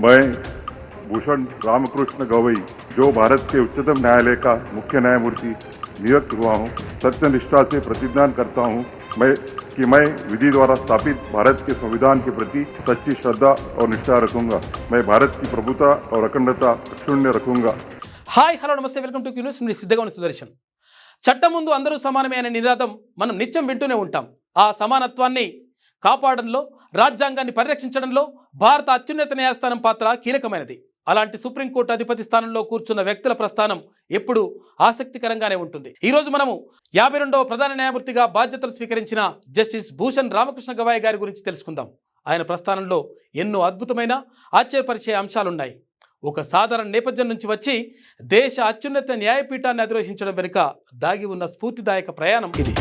मैं भूषण रामकृष्ण गवई जो भारत के उच्चतम न्यायालय का मुख्य न्यायमूर्ति नियुक्त हुआ हूँ, सत्यनिष्ठा से प्रतिज्ञा करता हूँ मैं विधि द्वारा स्थापित भारत के संविधान के प्रति सच्ची श्रद्धा और निष्ठा रखूंगा। मैं भारत की प्रभुता और अखंडता अक्षुण्य रखूंगा। హాయ్ హలో నమస్తే వెల్కమ్ టు న్యూస్. మీ సిద్ధగౌని సుదర్శన్. చట్టం ముందు అందరూ సమానమే అనే నినాదం మనం నిత్యం వింటూనే ఉంటాం. ఆ సమానత్వాన్ని కాపాడడంలో, రాజ్యాంగాన్ని పరిరక్షించడంలో భారత అత్యున్నత న్యాయస్థానం పాత్ర కీలకమైనది. అలాంటి సుప్రీంకోర్టు అధిపతి స్థానంలో కూర్చున్న వ్యక్తుల ప్రస్థానం ఎప్పుడు ఆసక్తికరంగానే ఉంటుంది. ఈ రోజు మనము 52వ ప్రధాన న్యాయమూర్తిగా బాధ్యతలు స్వీకరించిన జస్టిస్ భూషణ్ రామకృష్ణ గవాయ్ గారి గురించి తెలుసుకుందాం. ఆయన ప్రస్థానంలో ఎన్నో అద్భుతమైన ఆశ్చర్యపరిచే అంశాలున్నాయి. ఒక సాధారణ నేపథ్యం నుంచి వచ్చి దేశ అత్యున్నత న్యాయపీఠాన్ని అధిరోహించడం వెనుక దాగి ఉన్న స్ఫూర్తిదాయక ప్రయాణం ఇది.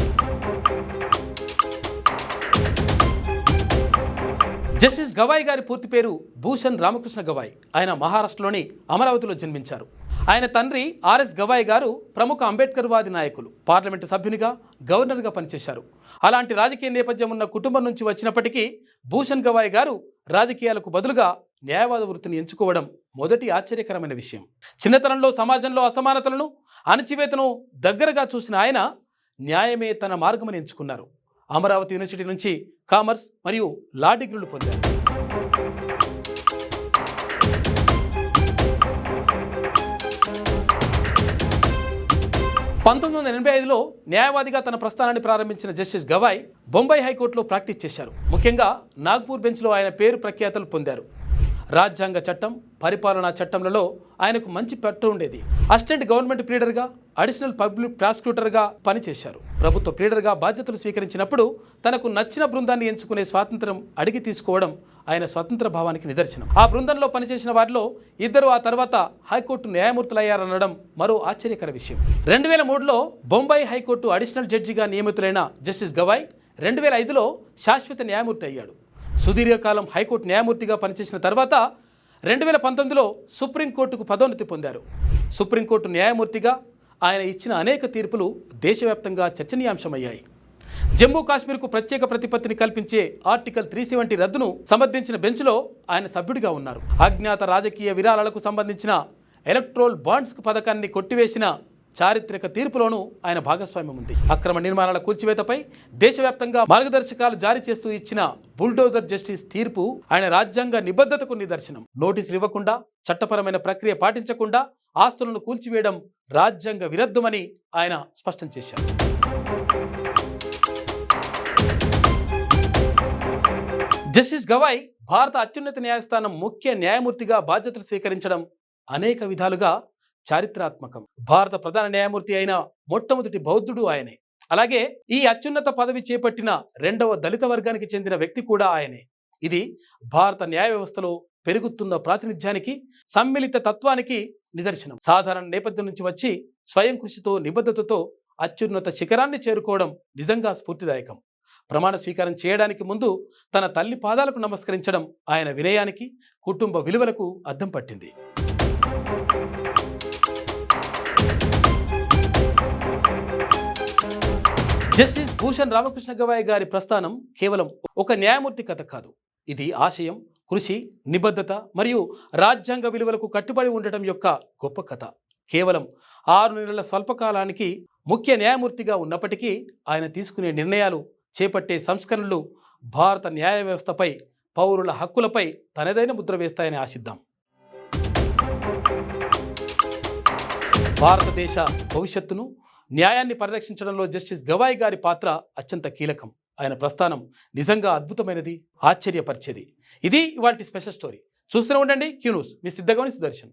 జస్టిస్ గవాయ్ గారి పూర్తి పేరు భూషణ్ రామకృష్ణ గవాయ్. ఆయన మహారాష్ట్రలోని అమరావతిలో జన్మించారు. ఆయన తండ్రి ఆర్ఎస్ గవాయ్ గారు ప్రముఖ అంబేద్కర్వాది నాయకులు. పార్లమెంటు సభ్యునిగా, గవర్నర్గా పనిచేశారు. అలాంటి రాజకీయ నేపథ్యం ఉన్న కుటుంబం నుంచి వచ్చినప్పటికీ భూషణ్ గవాయ్ గారు రాజకీయాలకు బదులుగా న్యాయవాద వృత్తిని ఎంచుకోవడం మొదటి ఆశ్చర్యకరమైన విషయం. చిన్నతనంలో సమాజంలో అసమానతలను, అణచివేతను దగ్గరగా చూసిన ఆయన న్యాయమే తన మార్గమని ఎంచుకున్నారు. అమరావతి యూనివర్సిటీ నుంచి కామర్స్ మరియు లా డిగ్రీలు పొందారు. లో న్యాయవాదిగా తన ప్రస్థానాన్ని ప్రారంభించిన జస్టిస్ గవాయ్ బొంబాయి హైకోర్టులో ప్రాక్టీస్ చేశారు. ముఖ్యంగా నాగ్పూర్ బెంచ్లో ఆయన పేరు ప్రఖ్యాతలు పొందారు. రాజ్యాంగ చట్టం, పరిపాలనా చట్టంలలో ఆయనకు మంచి పట్టు ఉండేది. అసిస్టెంట్ గవర్నమెంట్ ప్లీడర్గా, అడిషనల్ పబ్లిక్ ప్రాసిక్యూటర్గా పనిచేశారు. ప్రభుత్వ ప్లీడర్గా బాధ్యతలు స్వీకరించినప్పుడు తనకు నచ్చిన బృందాన్ని ఎంచుకునే స్వాతంత్రం అడిగి తీసుకోవడం ఆయన స్వతంత్ర భావానికి నిదర్శనం. ఆ బృందంలో పనిచేసిన వారిలో ఇద్దరు ఆ తర్వాత హైకోర్టు న్యాయమూర్తులయ్యారనడం మరో ఆశ్చర్యకర విషయం. 2003లో బొంబాయి హైకోర్టు అడిషనల్ జడ్జిగా నియమితులైన జస్టిస్ గవాయ్ 2005లో శాశ్వత న్యాయమూర్తి అయ్యాడు. సుదీర్ఘకాలం హైకోర్టు న్యాయమూర్తిగా పనిచేసిన తర్వాత 2019లో సుప్రీంకోర్టుకు పదోన్నతి పొందారు. సుప్రీంకోర్టు న్యాయమూర్తిగా ఆయన ఇచ్చిన అనేక తీర్పులు దేశవ్యాప్తంగా చర్చనీయాంశమయ్యాయి. జమ్మూ కాశ్మీర్కు ప్రత్యేక ప్రతిపత్తిని కల్పించే ఆర్టికల్ 370 రద్దును సమర్థించిన బెంచ్లో ఆయన సభ్యుడిగా ఉన్నారు. అజ్ఞాత రాజకీయ విరాళాలకు సంబంధించిన ఎలక్ట్రోల్ బాండ్స్ పథకాన్ని కొట్టివేసిన చారిత్రక తీర్పులోనూ ఆయన భాగస్వామ్యం ఉంది. అక్రమ నిర్మాణాల కూల్చివేతపై దేశవ్యాప్తంగా మార్గదర్శకాలు జారీ చేస్తూ ఇచ్చిన బుల్డోజర్ జస్టిస్ తీర్పు ఆయన రాజ్యాంగ నిబద్ధతకు నిదర్శనం. నోటీసులు ఇవ్వకుండా, చట్టపరమైన ప్రక్రియ పాటించకుండా ఆస్తులను కూల్చివేయడం రాజ్యాంగ విరుద్ధమని ఆయన స్పష్టం చేశారు. జస్టిస్ గవాయ్ భారత అత్యున్నత న్యాయస్థానం ముఖ్య న్యాయమూర్తిగా బాధ్యతలు స్వీకరించడం అనేక విధాలుగా చారిత్రాత్మకం. భారత ప్రధాన న్యాయమూర్తి అయిన మొట్టమొదటి బౌద్ధుడు ఆయనే. అలాగే ఈ అత్యున్నత పదవి చేపట్టిన 2వ దళిత వర్గానికి చెందిన వ్యక్తి కూడా ఆయనే. ఇది భారత న్యాయ వ్యవస్థలో పెరుగుతున్న ప్రాతినిధ్యానికి, సమ్మిళిత తత్వానికి నిదర్శనం. సాధారణ నేపథ్యం నుంచి వచ్చి స్వయం కృషితో, నిబద్ధతతో అత్యున్నత శిఖరాన్ని చేరుకోవడం నిజంగా స్ఫూర్తిదాయకం. ప్రమాణ స్వీకారం చేయడానికి ముందు తన తల్లి పాదాలకు నమస్కరించడం ఆయన వినయానికి, కుటుంబ విలువలకు అద్దం పట్టింది. జస్టిస్ భూషణ్ రామకృష్ణ గవాయ్ గారి ప్రస్థానం కేవలం ఒక న్యాయమూర్తి కథ కాదు. ఇది ఆశయం, కృషి, నిబద్ధత మరియు రాజ్యాంగ విలువలకు కట్టుబడి ఉండటం యొక్క గొప్ప కథ. కేవలం 6 నెలల స్వల్పకాలానికి ముఖ్య న్యాయమూర్తిగా ఉన్నప్పటికీ ఆయన తీసుకునే నిర్ణయాలు, చేపట్టే సంస్కరణలు భారత న్యాయ వ్యవస్థపై, పౌరుల హక్కులపై తనదైన ముద్ర వేస్తాయని ఆశిద్దాం. భారతదేశ భవిష్యత్తును, న్యాయాన్ని పరిరక్షించడంలో జస్టిస్ గవాయ్ గారి పాత్ర అత్యంత కీలకం. ఆయన ప్రస్థానం నిజంగా అద్భుతమైనది, ఆశ్చర్యపరిచేది. ఇది ఇవాల్టి స్పెషల్ స్టోరీ. చూస్తూనే ఉండండి క్యూ న్యూస్. మీ సిద్ధగౌని సుదర్శన్.